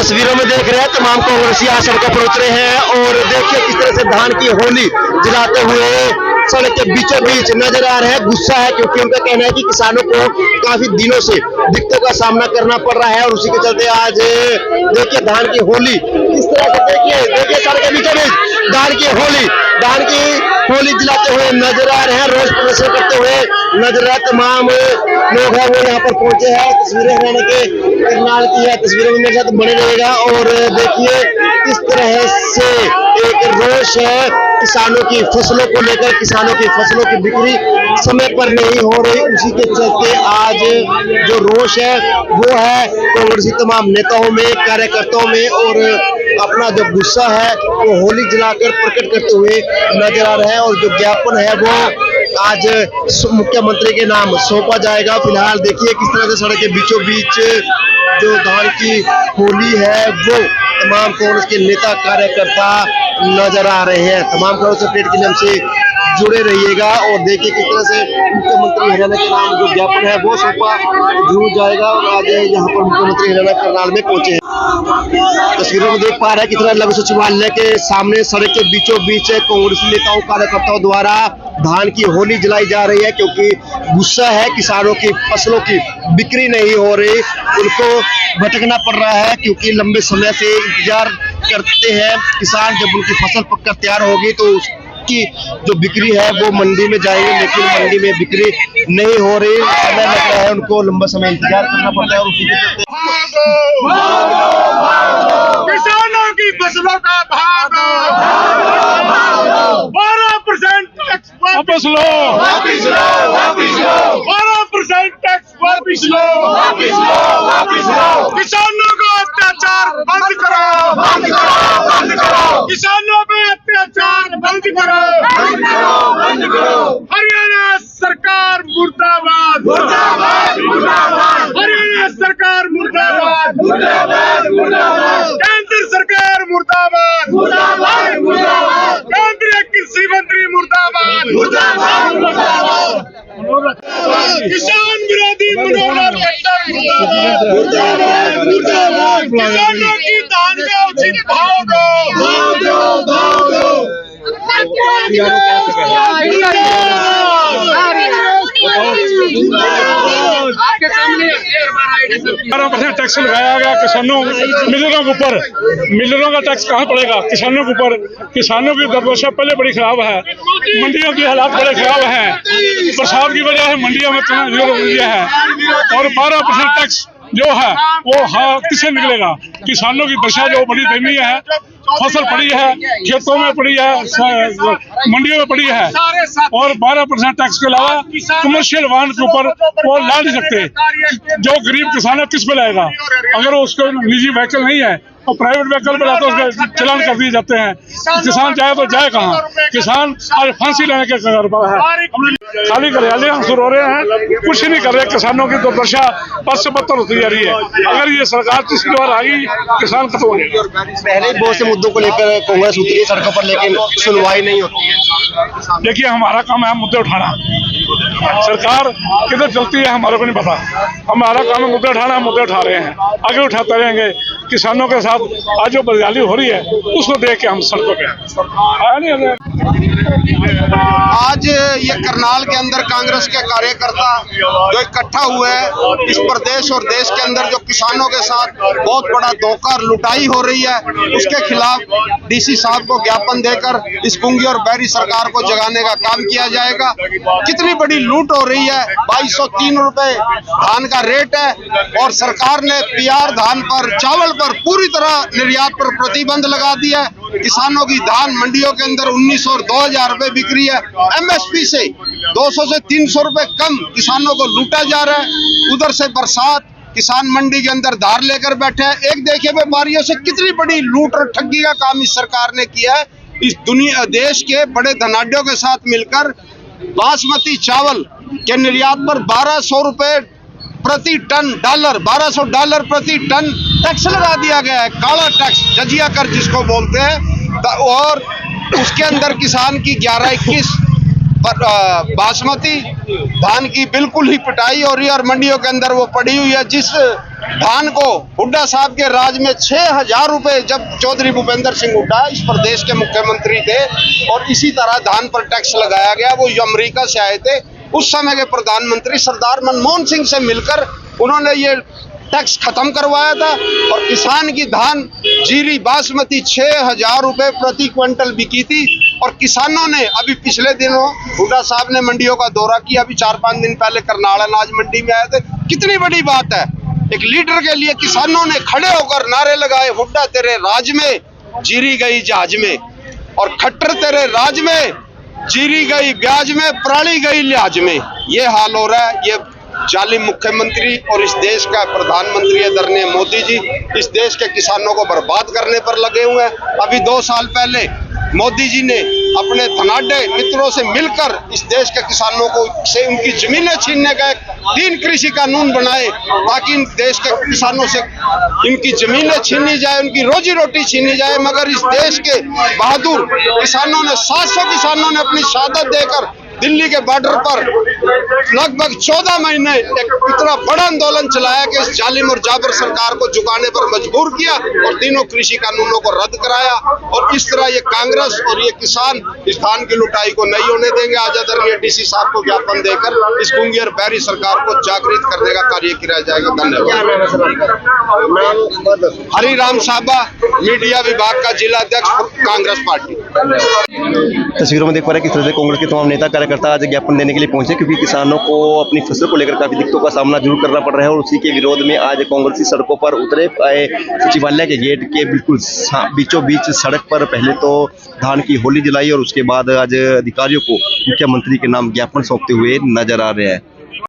तस्वीरों में देख रहे हैं तमाम कांग्रेसी आज सड़कों पर उतरे हैं और देखिए किस तरह से धान की होली जलाते हुए सड़क के बीचों बीच नजर आ रहे हैं। गुस्सा है क्योंकि उनका कहना है कि किसानों को काफी दिनों से दिक्कतों का सामना करना पड़ रहा है और उसी के चलते आज देखिए धान की होली किस तरह से देखिए सड़क के बीचों बीच धान की होली जलाते हुए नजर आ रहे हैं। रोज प्रदर्शन करते हुए नजर आ तमाम लोग हैं वो यहाँ पर पहुंचे हैं। तस्वीरें हरियाणा के करनाल की है, तस्वीरों में मेरे साथ बने रहेगा और देखिए किस तरह से एक रोष है किसानों की फसलों को लेकर। किसानों की फसलों की बिक्री समय पर नहीं हो रही, उसी के चलते आज जो रोष है वो है कांग्रेसी तमाम नेताओं में, कार्यकर्ताओं में और अपना जो गुस्सा है वो होली जलाकर प्रकट करते हुए नजर आ रहा है। और जो ज्ञापन है वो आज मुख्यमंत्री के नाम सौंपा जाएगा। फिलहाल देखिए किस तरह से सड़क के बीचों बीच जो धान की होली है वो तमाम कांग्रेस के नेता कार्यकर्ता नजर आ रहे हैं। तमाम कांग्रेस अपडेट के लिए हमसे जुड़े रहिएगा और देखिए किस तरह से मुख्यमंत्री हरियाणा के नाम जो ज्ञापन है वो सौंपा जरूर जाएगा। और आज यहाँ पर मुख्यमंत्री हरियाणा करनाल में पहुंचे हैं। तस्वीरों में देख पा रहे हैं किस तरह लघु सचिवालय के सामने सड़क के बीचों बीच कांग्रेसी नेताओं कार्यकर्ताओं द्वारा धान की होली जलाई जा रही है क्योंकि गुस्सा है किसानों की फसलों की बिक्री नहीं हो रही, उनको भटकना पड़ रहा है क्योंकि लंबे समय से इंतजार करते हैं किसान। जब उनकी फसल पककर तैयार होगी तो उसकी जो बिक्री है वो मंडी में जाएगी, लेकिन मंडी में बिक्री नहीं हो रही, समय लग रहा है, उनको लंबा समय इंतजार करना पड़ता है। और उसी के चलते किसानों की फसलों का भागो 12% टैक्स वापस लो 12% टैक्स वापस लो किसानों को अत्याचार बंद करो किसानों पे अत्याचार बंद करो हरियाणा सरकार मुर्दाबाद हरियाणा सरकार मुर्दाबाद केंद्र सरकार मुर्दाबाद केंद्रीय कृषि मंत्री मुर्दाबाद किसान विरोधी मनोरथ किसानों की धान का उचित भाव दो आपके सामने 12% टैक्स लगाया गया किसानों मिलरों के ऊपर। मिलरों का टैक्स कहाँ पड़ेगा? किसानों के ऊपर। किसानों की दुर्दशा पहले बड़ी खराब है, मंडियों की हालात बड़े खराब हैं, बरसात की वजह से मंडियों में है और 12% टैक्स जो है वो किससे निकलेगा? किसानों की दशा जो बड़ी दयनीय है, फसल पड़ी है, खेतों में पड़ी है, मंडियों में पड़ी है और 12% टैक्स के अलावा कमर्शियल वाहन के ऊपर वो ला नहीं सकते। जो गरीब किसान है किस पे लाएगा? अगर उसको निजी व्हीकल नहीं है और प्राइवेट व्हीकल पे लाते उसके चलान कर दिए जाते हैं। किसान जाए तो जाए कहाँ? किसान आज फांसी लेने के कगार पर है। खाली घरियाली आंसू रो रहे हैं, कुछ नहीं कर रहे। किसानों की दुर्दशा बद से बदतर होती जा रही है। अगर ये सरकार तीसरी बार आई किसान खत्म हो जाएगा। पहले बहुत से मुद्दों को लेकर कांग्रेस उतरी है सड़कों पर, लेकिन सुनवाई नहीं होती है। देखिए हमारा काम है मुद्दे उठाना, सरकार किधर चलती है हमारे को नहीं पता। हमारा काम है मुद्दे उठाना, मुद्दे उठा रहे हैं, आगे उठाते रहेंगे। किसानों के साथ आज जो बदहाली हो रही है उसको देख के हम सड़कों पे आज ये करनाल के अंदर कांग्रेस के कार्यकर्ता जो इकट्ठा हुए हैं, इस प्रदेश और देश के अंदर जो किसानों के साथ बहुत बड़ा धोखा लुटाई हो रही है उसके खिलाफ डीसी साहब को ज्ञापन देकर इस गुंगी और बहरी सरकार को जगाने का काम किया जाएगा। कितनी बड़ी लूट हो रही है, 2203 रुपए धान का रेट है और सरकार ने पीआर धान पर, चावल पर पूरी तरह निर्यात पर प्रतिबंध लगा दिया है। किसानों की धान मंडियों के अंदर 1900 और 2000 रुपए बिक्री है, एमएसपी से 200 से 300 रुपए कम किसानों को लूटा जा रहा है। उधर से बरसात, किसान मंडी के अंदर धार लेकर बैठे हैं। एक देखिए व्यापारियों से कितनी बड़ी लूट और ठगी का काम इस सरकार ने किया है। इस दुनिया देश के बड़े धनाढ्यों के साथ मिलकर बासमती चावल के निर्यात पर 1200 रुपए प्रति टन डॉलर, $1200 प्रति टन टैक्स लगा दिया गया है। काला टैक्स, जजिया कर जिसको बोलते हैं। और उसके अंदर किसान की 11-21 बासमती धान की बिल्कुल ही पिटाई हो रही है और मंडियों के अंदर वो पड़ी हुई है। जिस धान को हुड्डा साहब के राज में 6,000 रुपए, जब चौधरी भूपेंद्र सिंह हुड्डा इस प्रदेश के मुख्यमंत्री थे और इसी तरह धान पर टैक्स लगाया गया। वो अमेरिका से आए थे, उस समय के प्रधानमंत्री सरदार मनमोहन सिंह से मिलकर उन्होंने ये टैक्स खत्म करवाया था और किसान की धान जीरी बासमती 6,000 रुपए प्रति क्विंटल बिकी थी। और किसानों ने अभी पिछले दिनों हुड्डा साहब ने मंडियों का दौरा किया, अभी 4-5 दिन पहले करनाल अनाज मंडी में आए थे। कितनी बड़ी बात है, एक लीडर के लिए किसानों ने खड़े होकर नारे लगाए, हुड्डा तेरे राज में जीरी गई जहाज में, और खट्टर तेरे राज में जीरी गई ब्याज में, प्राणी गई लिहाज में। ये हाल हो रहा है। ये जालिम मुख्यमंत्री और इस देश का प्रधानमंत्री आदरणीय मोदी जी इस देश के किसानों को बर्बाद करने पर लगे हुए हैं। अभी 2 साल पहले मोदी जी ने अपने धनाढ्य मित्रों से मिलकर इस देश के किसानों को से उनकी जमीनें छीनने का एक 3 कृषि कानून बनाए ताकि इन देश के किसानों से इनकी जमीनें छीनी जाए, उनकी रोजी रोटी छीनी जाए। मगर इस देश के बहादुर किसानों ने 700 किसानों ने अपनी शहादत देकर दिल्ली के बॉर्डर पर लगभग 14 महीने एक इतना बड़ा आंदोलन चलाया कि इस जालिम और जाबर सरकार को झुकाने पर मजबूर किया और तीनों कृषि कानूनों को रद्द कराया। और इस तरह ये कांग्रेस और ये किसान इस धान की लुटाई को नहीं होने देंगे। आज आदरणीय डीसी साहब को ज्ञापन देकर इस गुंगी और बैरी सरकार को जागृत करने का कार्य किया जाएगा। धन्यवाद। हरिराम साहबा, मीडिया विभाग का जिला अध्यक्ष कांग्रेस पार्टी। तस्वीरों में देख पा रहे हैं किस तरह से कांग्रेस के तमाम नेता कार्यकर्ता आज ज्ञापन देने के लिए पहुंचे, क्योंकि किसानों को अपनी फसल को लेकर काफी दिक्कतों का सामना जरूर करना पड़ रहा है। और उसी के विरोध में आज कांग्रेसी सड़कों पर उतरे आए। सचिवालय के गेट के बिल्कुल बीचों बीच सड़क पर पहले तो धान की होली जलाई और उसके बाद आज अधिकारियों को मुख्यमंत्री के नाम ज्ञापन सौंपते हुए नजर आ रहे हैं।